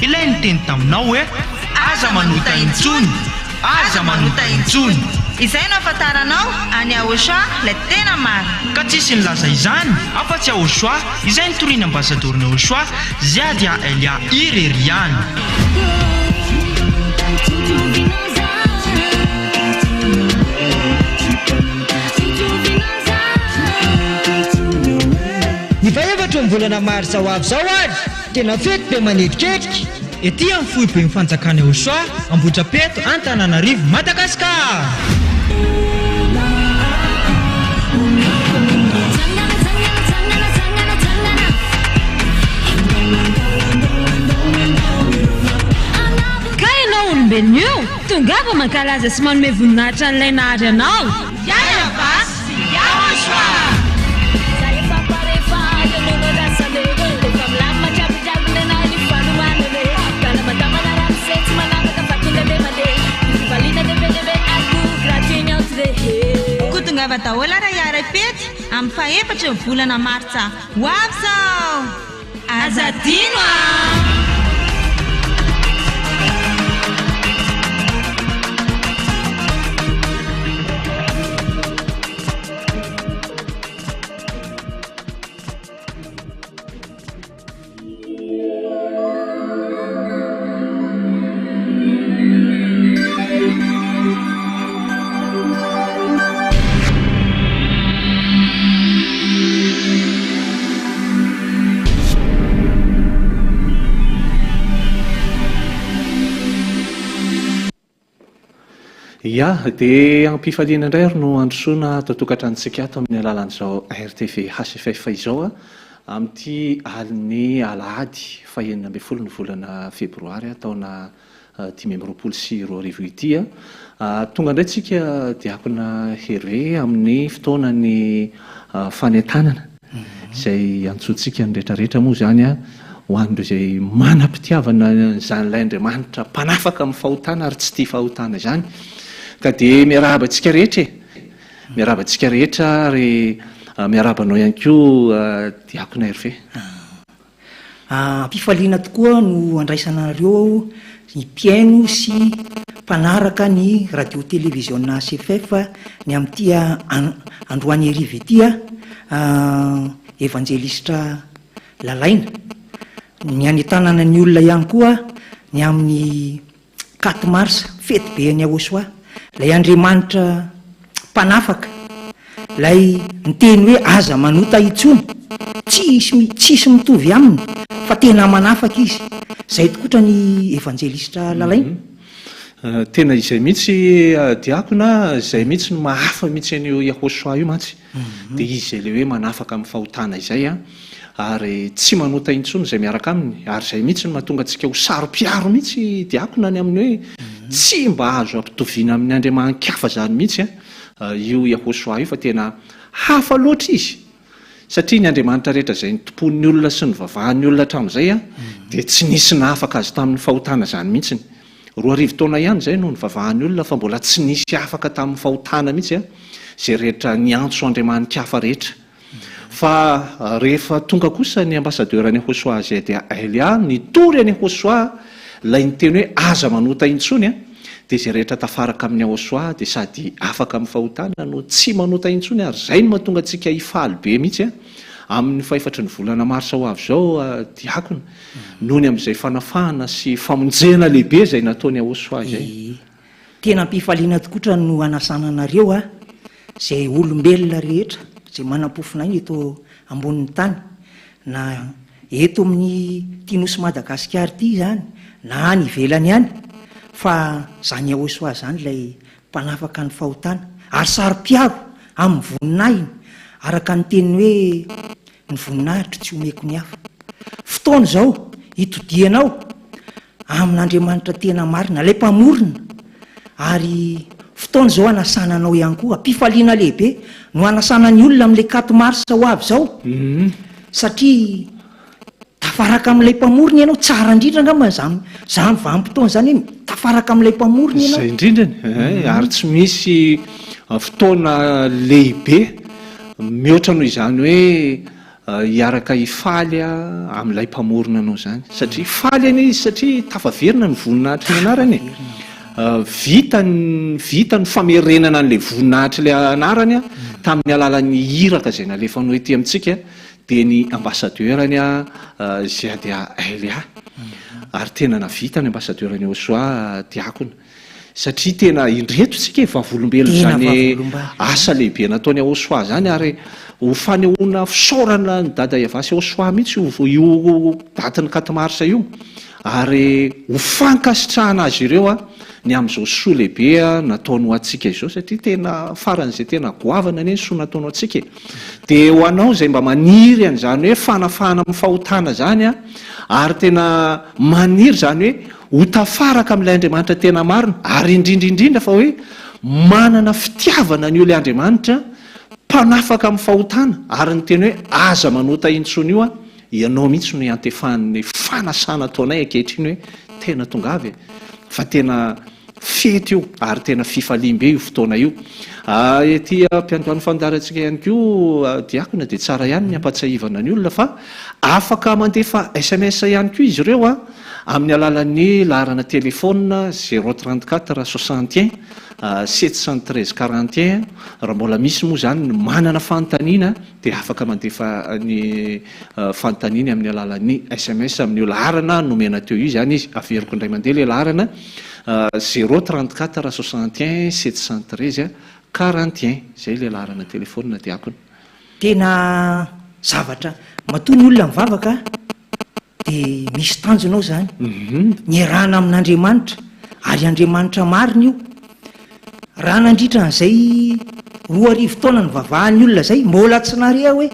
ilay niteny taminao hoe aza manota intsony, aza manota intsony. Izay no afantaranao any Aochoa ilay tena maro. Ka tsisy nilaza izany afa-tsy Aochoa, izay nitoriana ambasadorina Aochoa Ziadia Elia Ireriany. Ny faevatra ny volana marsa ho avy zao ary tena fety be manidiketika Ety amin'ny foibe ny fanjakana Aochoa Ambohidrapeto Antananarivo Madagasikara. Ka ianao olombelona io tongava mankalaza sy manome voninahitra an'ilay nahary anao. Yaya Basy, Aochoa. Kutungava dahola raha iara-pety amin'ny faefatra ny volana martsa ho avy zao. Aza dino Ya, dia ampifaliana indray ary no androsoana totokatranotsika ato amin'ny alalan'izao RTV HFF izao amin'ity aliny alahady fahenina ambin'ny folo ny volana febroary taona 2024 ity. Tonga indray tsika diakona Hervé amin'ny fotoanany fanentanana izay antsointsika ny rehetrarehetra moa zany ho an'ireo izay manam-pitiavana izany Andriamanitra mpanafaka amin'ny fahotana ary tsy tia fahotana izany. Ka dia miarahaba antsika rehetra miarahaba antsika rehetra ary miarahabanao ihany koa diakona Hervé. Ampifaliana tokoa no andraisanareo ny mpiaino sy mpanaraka ny radio télévision HFF ny amin'ity androany hariva ity evangelistra Lalaina ny anentanana ny olona ihany koa ny amin'ny 4 mars fety be any Aochoa. Lay Andriamanitra mpanafaka lay miteny hoe aza manota intsony, tsisy mitovy aminy fa tena manafaka izy. Zay tokotra ny evangelistra Lalaina. Tena izay mihitsy diakona, izay mihitsy no mahafa mihitsy an'io Aochoa io mantsy. Dia izy ilay hoe manafaka amin'ny fahotana izay ary tsy manota intsony izay miaraka aminy, ary izay mihitsy no mahatonga antsika ho saro-piaro mihitsy diakona ny amin'ny hoe tsy mba azo ampitoviana amin'ny Andriamanikafa zany mihitsy io Aochoa io fa tena hafa loatra izy. Satria ny Andriamanitra rehetra izay nitompon'ny olona sy ny vavahan'ny olona hatramin'izay dia tsy nisy nahafaka azy tamin'ny fahotana zany mihitsy. 2 taona ihany izay no nivavahan'ny olona fa mbola tsy nisy afaka tamin'ny fahotana mihitsy izay rehetra niantso Andriamanikafa rehetra. Fa rehefa tonga kosa ny ambasadeurany Aochoa Ziadia Elia nitory any Aochoa lay niteny hoe aza manota intsony dia izay rehetra tafaraka amin'ny Aochoa dia sady afaka amin'ny fahotana no tsy manota intsony ary zay no mahatonga antsika hifaly be mihitsy amin'ny faefatra ny volana marsa ho avy zao diakona noho ny amin'izay fanafahana sy famonjena lehibe izay nataony Aochoa izay. Tena ampifaliana tokotra no anasananareo izay olombelona rehetra izay manam-pofona iny eto ambonin'ny tany na eto amin'ny tinosy Madagasikara ity zany na any ivelany ihany fa zany Aochoa zany ilay mpanafaka ny fahotana ary saro-piaro amin'ny voninahiny araka ny teny hoe ny voninahitra tsy omeko ny hafa. Fotoana izao hitodianao amin'Andriamanitra tena marina ilay mpamorona ary fotoana izao anasananao ihany koa ampifaliana lehibe no anasanany olona amin'ilay 4 mars ho avy zao satria tafaraka amin'ilay mpamorona ianao tsara indrindra angamba zany vanim-potoana zany hoe tafaraka amin'ilay mpamorona ianao. Zay indrindrany ary tsy misy fotoana lehibe mihoatra noho izany hoe hiaraka hifaly amin'ilay mpamorona anao zany satria faly any izy satria tafaverina ny voninahitra ny anarany vita ny famerenana an'lay voninahitra ilay anarany tamin'ny alalan'ny iraka zay nalefanao ety amintsika dia ny ambassadeurany Ziadia Elia ary tena navita ny ambassadeurany Joshua diakona satria tena indreto tsika vavolombelo zany asa lehibe nataony Joshua zany ary ho fanehoana fisaorana ny dada Iavasy Joshua mihitsy io datiny 4 marsa io ary ho fankasitrahana azy ireo ny amin'izao soa lehibe nataonao atsika izao satria tena faran'izay tena goavana ny soa nataonao atsika dia ho anao zay mba maniry an'izany hoe fanafahana amin'ny fahotana zany ary tena maniry zany hoe ho tafaraka amin'ilay Andriamanitra tena marina ary indrindrindrindra fa hoe manana fitiavana ny olay Andriamanitra mpanafaka amin'ny fahotana ary ny tena hoe aza manota intsony io ianao mihitsy no antefahan'ny fanasana taonay ankehitriny hoe tena tongavy fa tena fety io ary tena fifalimbe io fotoana io ety mpianoano fandarantsika ihany koa diakona dia tsara ihany ny ampatsahivana ny olona fa afaka mandefa SMS ihany koa izy ireo amin'ny alalan'ny laharana telefona 034 61 713 41 raha mbola misy moa zany manana fanontaniana dia afaka mandefa ny fanontaniana amin'ny alalan'ny SMS amin'ny laharana nomena teo io zany izy averiko indray mandeha le laharana 034 61 713 41 zay le laharana telefona diakona tena zavatra matoa ny olona mivavaka dia misy tanjonao zany ny rana amin'Andriamanitra ary Andriamanitra marina io raha nandritra n'izay 2 taona ny vavahan'ny olona zay mbola tsy narea hoe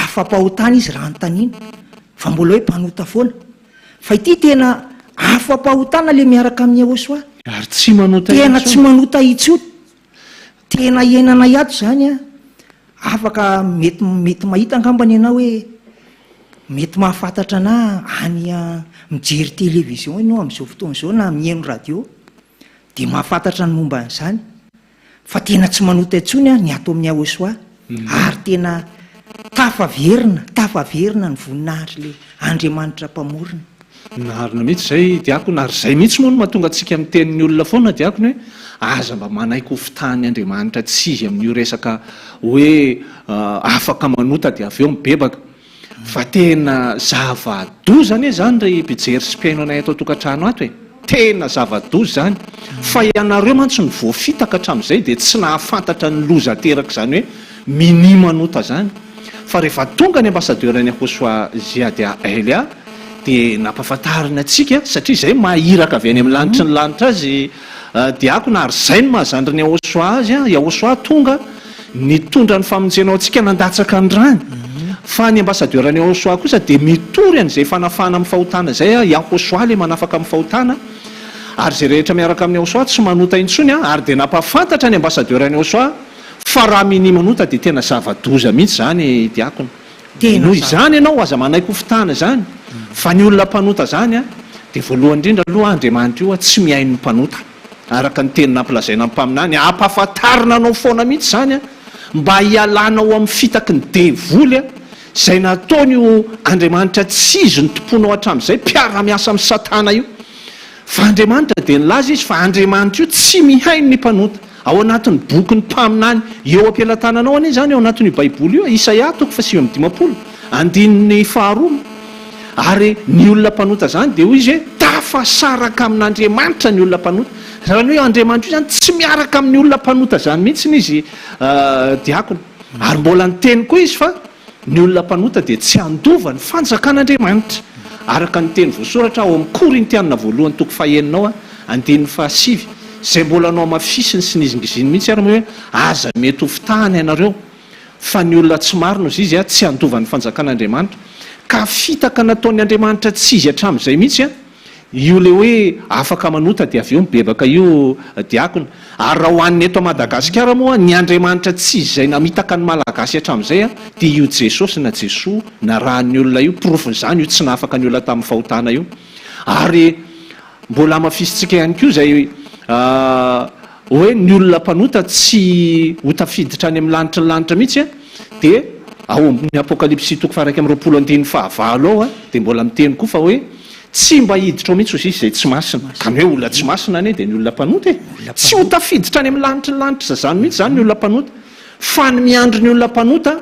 afa-pahotana izy raha notaniana fa mbola hoe mpanota foana fa ity tena afa-pahotana le miaraka amin'ny Joshua ary tsy manota tena tsy manota itsony tena iainana iato zany afaka mety mahita angambany ianao hoe mety mahafantatra ana any mijery televizion ianao amin'izao fotoana izao na mihaino radio dia mahafantatra ny momba an'izany fa tena tsy manota intsony ny ato amin'ny Joshua ary tena tafaverina ny voninahitra le Andriamanitra mpamorona narina mihitsy zay diakona ary zay mihitsy moa no mahatonga antsika amin'ny tenin'ny olona foana diakona hoe aza mba manaiko fitahan'ny Andriamanitra tsy izy amin'io resaka hoe afaka manota dia avy eo mibebaka fa tena zava-dozany zany ry mpijery sy mpiaino anay atao tokantrano ato tena zava-dozy zany fa ianareo mantsy ny voafitaka hatramin'izay dia tsy nahafantatra ny loza teraka zany hoe mini manota zany fa rehefa tonga ny ambassadeurany Joshua Ziadia Elia dia nampahafantarina atsika satria zay mahiraka avy any amin'ny lanitra ny lanitra azy diakona ary zay no mahazandry ny Joshua azy Joshua tonga nitondra ny famonjenao atsika nandatsaka ny rany fa ny ambassadeurany Joshua kosa dia mitory an'izay fanafana amin'ny fahotana zay Joshua le manafaka amin'ny fahotana ary zay rehetra miaraka amin'ny Joshua tsy manota intsony ary dia nampahafantatra ny ambassadeurany Joshua fa raha mini manota dia tena zava-doza mihitsy zany diakona noho izany ianao aza manaiko fitahana zany fa ny olona mpanota zany dia voalohany indrindra aloha Andriamanitra io tsy mihaino ny mpanota araka ny teny nampilazaina amin'ny mpaminany ampahafantarina anao foana mihitsy zany mba hialanao amin'ny fitaky ny devoly zay nataony io Andriamanitra tsy izy ny tomponao hatramin'izay mpiara-miasa amin'ny satana io fa Andriamanitra dia nilaza izy fa Andriamanitra io tsy mihaino ny mpanota ao anatin'ny boky ny mpaminany eo am-pialantananao anie zany eo anatin'io baiboly io Isaia 5:50 andininy 2 ary ny olona mpanota zany dia hoy izy hoe tafasaraka amin'Andriamanitra ny olona mpanota zany hoe Andriamanitra io zany tsy miaraka amin'ny olona mpanota zany mihitsy izy diakona ary mbola ny teny koa izy fa ny olona mpanota dia tsy andova ny fanjakan'Andriamanitra araka ny teny voasoratra ao amin'ny Korintianina 1:7 zay mbola nao mafisiny sy nizingiziny mihitsy ary hoe aza mety ho fitahany ianareo fa ny olona tsy marina izy izy tsy andova ny fanjakan'Andriamanitra ka fitaka nataon'ny Andriamanitra tsy izy hatramin'izay mihitsy io le hoe afaka manota dia avy eo mibebaka io diakona ary raha ho an'ny eto Madagasikara moa ny Andriamanitra tsy izy zay namitaka ny malagasy hatramin'izay dia io Jesosy na Jesoa na rahan'ny olona io profiny zany io tsy nahafaka ny olona tamin'ny fahotana io ary mbola mafisitsika ihany koa zay hoe ny olona mpanota tsy ho tafiditra any amin'ny lanitra ny lanitra mihitsy dia ao amin'ny apokalipsy toko faraiky amin'ny 25 ao dia mbola miteny koa fa hoe tsy mba hiditra ao mihitsy ozy izy zay tsy masina ka hoe olona tsy masina ane dia ny olona mpanota tsy ho tafiditra any amin'ny lanitry ny lanitra zany mihitsy zany ny olona mpanota fa ny miandro ny olona mpanota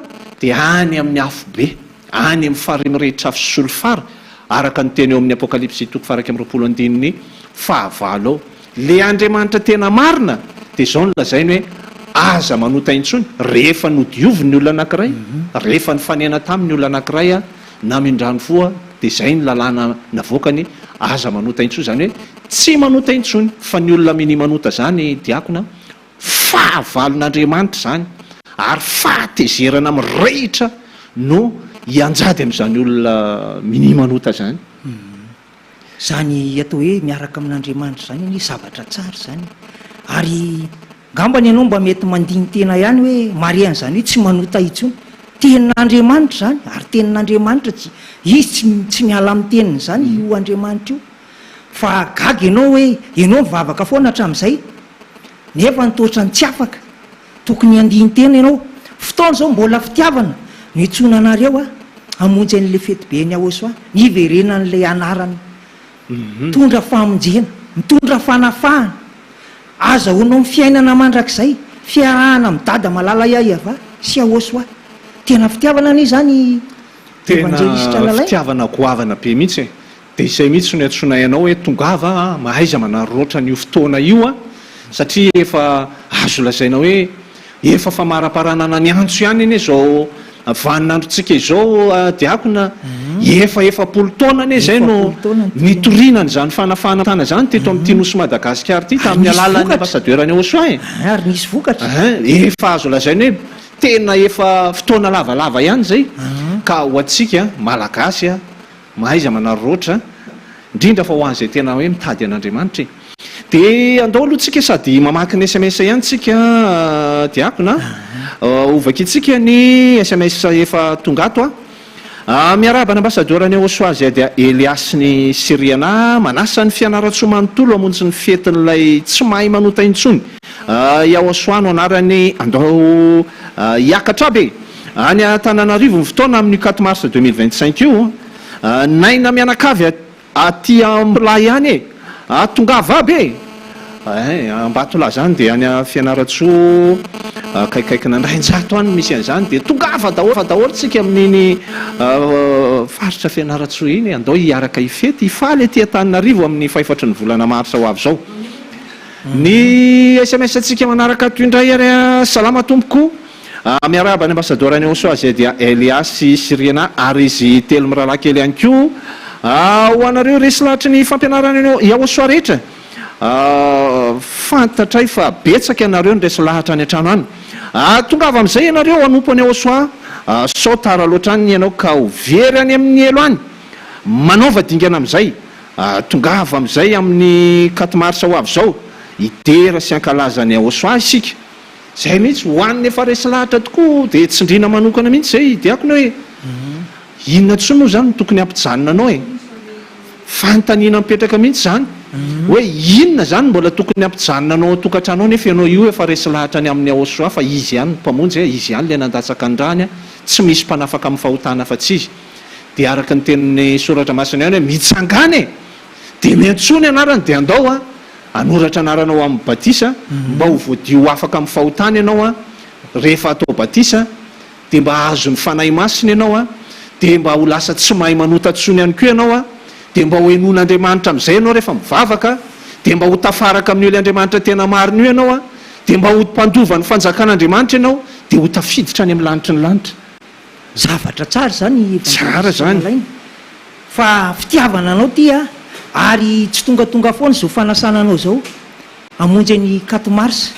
dia any amin'ny afobe any amin'ny farimirehetra afy solofara araka ny teny eo amin'ny apokalipsy toko faraiky amin'ny 25 ao le Andriamanitra tena marina dia zao no lazainy hoe aza manota intsony rehefa nodiovy ny olona anankiray rehefa ny fanena tamin'ny olona anankiray na mindrano foa dia zay ny lalàna navoakany aza manota intsony zany hoe tsy manota intsony fa ny olona mini manota zany diakona fahavalon'Andriamanitra zany ary fahatezerana mirehitra no hianjady amin'izany olona mini manota zany zany atao hoe miaraka amin'Andriamanitra zany ny zavatra tsara zany ary ngambany ianao mba mety mandiny tena ihany hoe marian'izany hoe tsy manota intsony tenin'Andriamanitra zany ary tenin'Andriamanitra izy tsy miala amin'ny teniny zany io Andriamanitra io fa gaga ianao hoe ianao mivavaka foana hatramin'izay nefa nitoatra ny tsy afaka tokony andiny tena ianao fotoana zao mbola fitiavana nitsona anareo hamonjy an'le fetibeny ahoso niverena n'lay anarany mitondra famonjena mitondra fanafahana aza honao fiainana mandrakizay fiarahana midada malala iava sy ahoso tena fitiavana anie zany evangelistra lalay fitiavana goavana be mihitsy dia izay mihitsy no antsona ianao hoe tongava mahaiza manaroroatra n'io fotoana io satria efa azo lazaina hoe efa famaraparanana ny antso ihany anie zao vaninandrotsika izao diakona efapolo taona ane zay no nitorinany zany fanafana zany teto amin'ity nosy Madagasikara ty tamin'ny alalan'ny ambassadeur-ny Osoa ary nisy vokatra efa azo lazainy hoe tena efa fotoana lavalava ihany zay ka ho atsika malagasy mahaiza manaroroatra indrindra fa ho an'izay tena hoe mitady an'Andriamanitra dia andao aloha tsika sady mamaky ny SMS ihany tsika diakona ovaka itsika ny SMS efa tonga ato miaraba ny ambassadeur-ny Osoa zay dia Elias ny Siriana manasa ny fianaratsoa manontolo hamonjy ny fetin'ilay tsy mahay manota intsony iaho Osoa no anarany andao hiakatra be any Antananarivo ny fotoana amin'ny 4 mars 2025 io naina mianakavy aty Ambola ihany tongava aby Ambatolahy zany dia any fianaratsoa kaikaiky nandrainjato any misy an'izany dia tongava daholo tsika amin'iny faritra fianaratsoa iny andao hiaraka hifety hifaly aty Antananarivo amin'ny 4 ny volana marsa ho avy zao ny SMS atsika manaraka toindray ary salama tompoko miaraba ny ambassadeur-ny Osoa zay dia Elias Siriana ary izy telo mirahalahy kely ihany koa ho anareo resy lahatry ny fampianarana Osoa rehetra fantatray fa betsaka ianareo ny resy lahatra any an-trano any tongava amin'izay ianareo anompo any Osoa sao tara loatra any ianao ka ho very any amin'ny elo any manaova dingana amin'izay tongava amin'izay amin'ny 4 mars ho avy zao idera sy ankalazany Osoa isika zay mihitsy hoaniny efa resy lahatra tokoa dia tsindrina manokana mihitsy zay diakona hoe inona tsony moa zany no tokony ampijanona anao fanontaniana mipetraka mihitsy zany hoe inona zany mbola tokony ampijanona anao tokantrano nefa ianao io efa resy lahatra any amin'ny Osoa fa izy ihany mpamonjy izy ihany le nandatsaka andrany tsy misy mpanafaka amin'ny fahotana fa tsy izy dia araka ny tenin'ny soratra masina ihany hoe mitsangany dia miantsony anarany dia andao anoratra anaranao amin'ny batisa mba ho voadio afaka amin'ny fahotana ianao rehefa atao batisa dia mba azo ny fanahy masina ianao dia mba ho lasa tsy mahay manota tsony ihany koa ianao dia mba ho enon'Andriamanitra amin'izay ianao rehefa mivavaka dia mba ho tafaraka amin'io le Andriamanitra tena marina io ianao dia mba ho mpandova ny fanjakan'Andriamanitra ianao dia ho tafiditra any amin'ny lanitra ny lanitra zavatra tsara zany tsara zany fa fitiavana anao ty ary tsy tongatonga foana zao fanasana anao zao amonjy ny 4 mars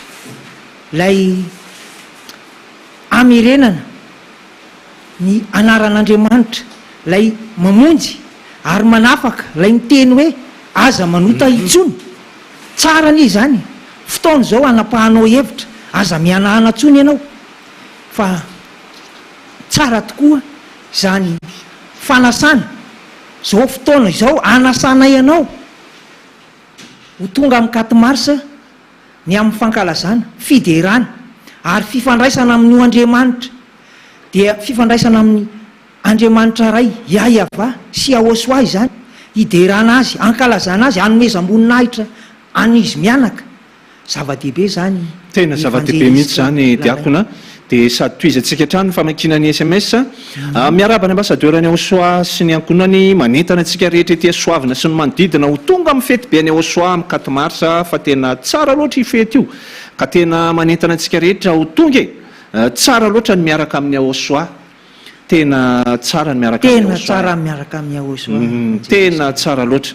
lay amirenana ny anaran'Andriamanitra lay mamonjy ary manafaka lay miteny hoe aza manota intsony tsara ny zany fotoana zao anapahanao hevitra aza mianahana tsony ianao fa tsara tokoa zany fanasana zao fotoana izao anasana ianao ho tonga amin'ny 4 mars ny amin'ny fankalazana fiderana ary fifandraisana amin'io Andriamanitra dia fifandraisana amin'ny Andriamanitra ray Yahva sy Yahoshua izany hiderana azy, ankalazana azy, hanomezam-boninahitra an'izy mianaka. Zava-dehibe zany. Tena zava-dehibe mihitsy zany diakona. Dia sady toizantsika hatrany ny famakinany SMS miarabany ambasadeur ny Yahoshua sy ny ankonany manentana antsika rehetra etỳ soavina sy ny manodidina ho tonga amin'ny fety be ny Yahoshua amin'ny 4 marsa fa tena tsara loatra io fety io ka tena manentana antsika rehetra ho tonga tsara loatra ny miaraka amin'ny Yahoshua. Tena tsara ny miaraka amin'ny Yahoshua. Tena tsara ny miaraka amin'ny Yahoshua. Tena tsara loatra.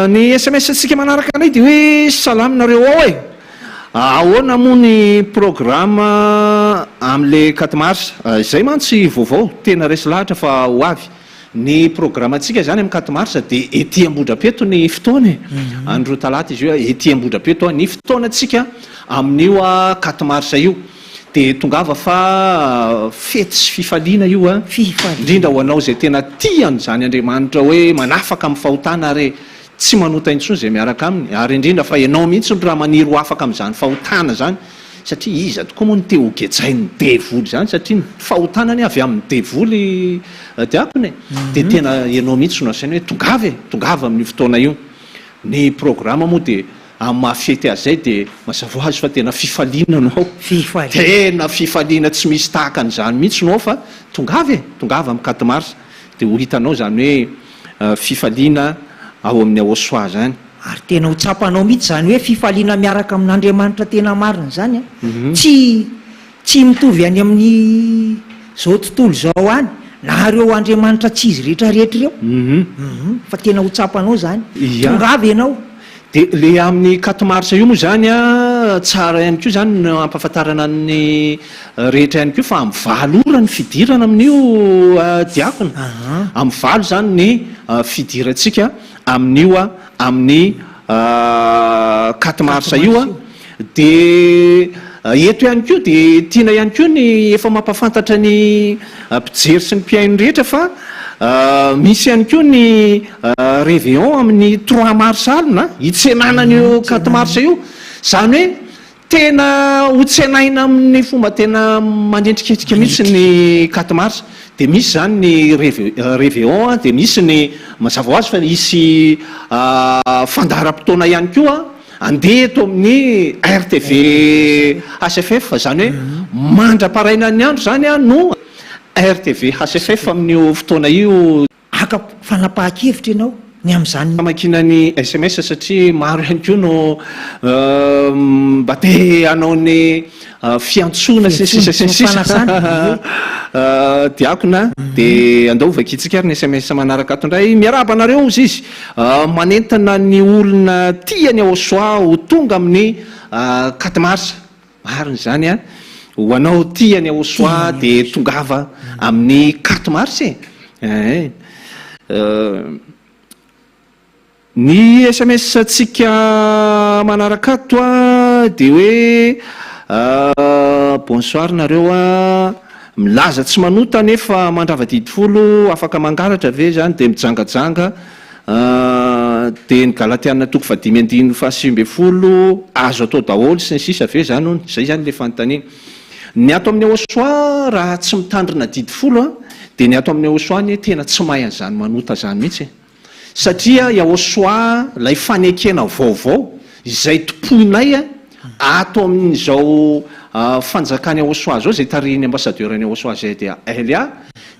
Ny SMS antsika manaraka anay dia hoe salaminareo ao e. Ahoana moa ny programma amin'le 4 mars izay mantsy vaovao tena resy lahatra fa ho avy ny programma antsika zany amin'ny 4 mars dia ety Ambodrapeto ny fotoana andro talata izy io ety Ambodrapeto ny fotoana antsika amin'io 4 mars io dia tongava fa fety sy fifaliana io indrindra ho anao zay tena tiany zany Andriamanitra hoe manafaka amin'ny fahotana ary tsy manota intsony zay miaraka aminy ary indrindra fa ianao mihitsy ny raha maniry ho afaka amin'izany fahotana zany satria iza tokoa moa ny te ho getsainy devoly zany satria ny fahotanany avy amin'ny devoly diakony dia tena ianao mihitsy no asainy hoe tongava amin'ny fotoana io. Ny programma moa dia amin'ny mahafety azy zay dia mazava ho azy fa tena fifaliana no ao. Tena fifaliana tsy misy tahaka an'izany mihitsy no ao fa tongava amin'ny 4 mars dia ho hitanao zany hoe fifaliana ao amin'ny Yahoshua zany. Ary tena ho tsapanao mihitsy zany hoe fifaliana miaraka amin'Andriamanitra tena marina zany tsy mitovy any amin'ny zao tontolo zao any na reo Andriamanitra tsy izy rehetrarehetra ireo fa tena ho tsapanao zany. Tongava ianao. Dia le amin'ny 4 mars io moa zany tsara ihany koa zany no ampahafantarana ny rehetra ihany koa fa amin'ny 5 ora ny fidirana amin'io diakona. Amin'ny 5 zany ny fidirantsika amin'io amin'ny 4 mars io dia eto ihany koa dia tiana ihany koa ny efa mampafantatra ny mpijery sy ny mpiaino rehetra fa misy ihany koa ny réveillon amin'ny 3 mars alina hitsenanan'io 4 mars io zany hoe tena hotsenaina amin'ny fomba tena mandendriketrika mihitsy ny 4 mars dia misy zany ny réveillon dia misy ny mazava ho azy fa misy fandaharam-potoana ihany koa andeha eto amin'ny RTV HFF zany hoe mandra-paraina ny andro zany no RTV HFF amin'io fotoana io aka fanapahan-kevitra ianao ny amin'izany makinany SMS satria maro ihany koa no mba te hanao ny fiantsona diakona dia andaovakitsika ary ny SMS manaraka ato indray miarabanareo izy izy manentana ny olona tiany Yahoshua ho tonga amin'ny 4 mars mariny zany ho anao tiany Yahoshua dia tongava amin'ny 4 mars ny SMS tsika manaraka ato dia hoe bonsoir nareo milaza tsy manota nefa mandrava-didy folo afaka mangaratra ve zany dia mijangajanga dia ny Galatiana 5:5 azo atao daholo sy ny sisa ve zany hony zay zany le fanontaniana. Ny ato amin'ny Yahoshua raha tsy mitandrina didy folo dia ny ato amin'ny Yahoshua ny tena tsy mahay an'izany manota zany mihitsy satria Yahoshua lay fanekena vaovao izay tompoinay ato amin'izao fanjakany Yahoshua zao zay tariny ambassadeur ny Yahoshua zay dia Elia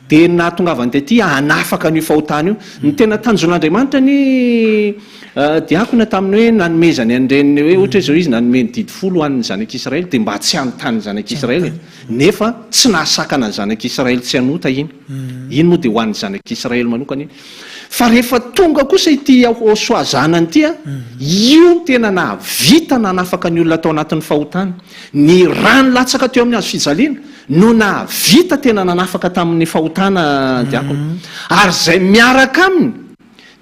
dia nahatongavany taty hanafaka ny fahotana io ny tena tanjon'Andriamanitra ny diakona taminy hoe nanomezany an'ireny hoe ohatra zao izy nanomeny didy folo an'ny zanak'Israely dia mba tsy hanontany zanak'Israely nefa tsy nahasakana ny zanak'Israely tsy hanota iny moa dia ho an'ny zanak'Israely manokana iny fa rehefa tonga kosa ity Yahoshua zanany ity io tena nahavita nanafaka ny olona tao anatin'ny fahotana ny rano latsaka teo amin'ny azo fijaliana no nahavita tena nanafaka tamin'ny fahotana diakona ary zay miaraka aminy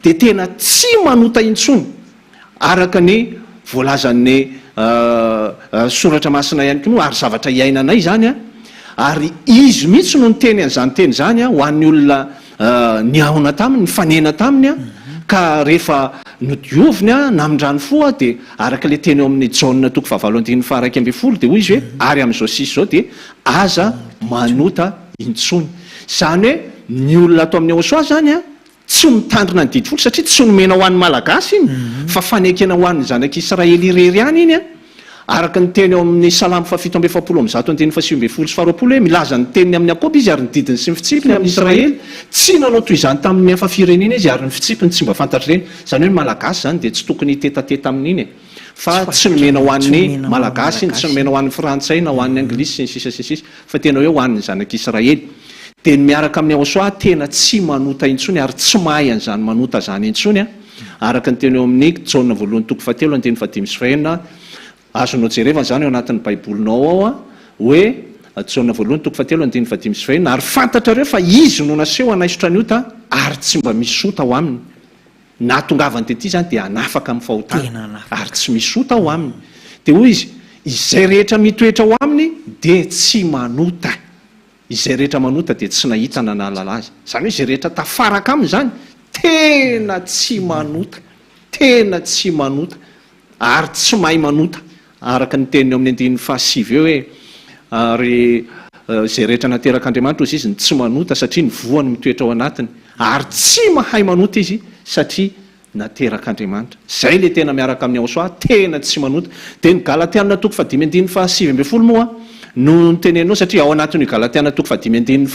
dia tena tsy manota intsony araka ny voalazan'ny soratra masina ihany koa ary zavatra iainanay zany ary izy mihitsy no ny teny an'izany teny zany ho an'ny olona ny ahona taminy ny fanena taminy ka rehefa no dioviny a namindrany foa dia araka le teny eo amin'ny jauna toko fahavaloandiny faharaiky amby folo dia hoy izy hoe ary amin'izao sisy zao dia aza manota intsony. Zany hoe ny olona atao amin'ny Aosoa zany a tsy mitandrina ny didy folo satria tsy nomena ho an'ny malagasy iny fa fanekena ho an'ny zanak'Israely irery ihany iny a. Araka ny teny eo amin'ny Salamo 7:7-7-7-8 sy 20 hoe milaza ny teniny amin'ny Akôba izy ary ny didiny sy ny fitsipiny amin'ny Israely tsy nanao toy izany tamin'ny hafa firenena izy ary ny fitsipiny tsy mba fantatr'ireny. Zany hoe malagasy zany dia tsy tokony tetateta amin'iny e fa tsy nomena ho an'ny malagasy iny, tsy nomena ho an'ny frantsay na ho an'ny anglisy sy ny sisa sy sisa fa tena hoe ho an'ny zanak'Israely. Dia ny miaraka amin'ny Aosoa tena tsy manota intsony ary tsy mahay an'izany manota zany intsony a. Araka ny teny eo amin'ny Jaona 1:7-5 azonao jerevana zany eo anatin'ny baibolinao ao a hoe Jaona 1:7-5 ary fantatrareo fa izy no naseho anaisotra ny ota ary tsy mba misy ota ao aminy. Natongavany tety zany dia anafaka amin'ny fahotana ary tsy misy ota ao aminy. Dia hoy izy izay rehetra mitoetra ao aminy dia tsy manota. Izay rehetra manota dia tsy nahita nanalala azy. Zany hoe izay rehetra tafaraka aminy zany tena tsy manota, tena tsy manota ary tsy mahay manota. Araka ny teniny eo amin'ny 5 eo hoe ary izay rehetra naterak'Andriamanitra ozy izy tsy manota satria ny voany mitoetra ao anatiny ary tsy mahay manota izy satria naterak'Andriamanitra. Zay le tena miaraka amin'ny Aosoa tena tsy manota. Dia ny Galatiana 5:7-7 moa no nitenenao satria ao anatin'ny Galatiana 5:7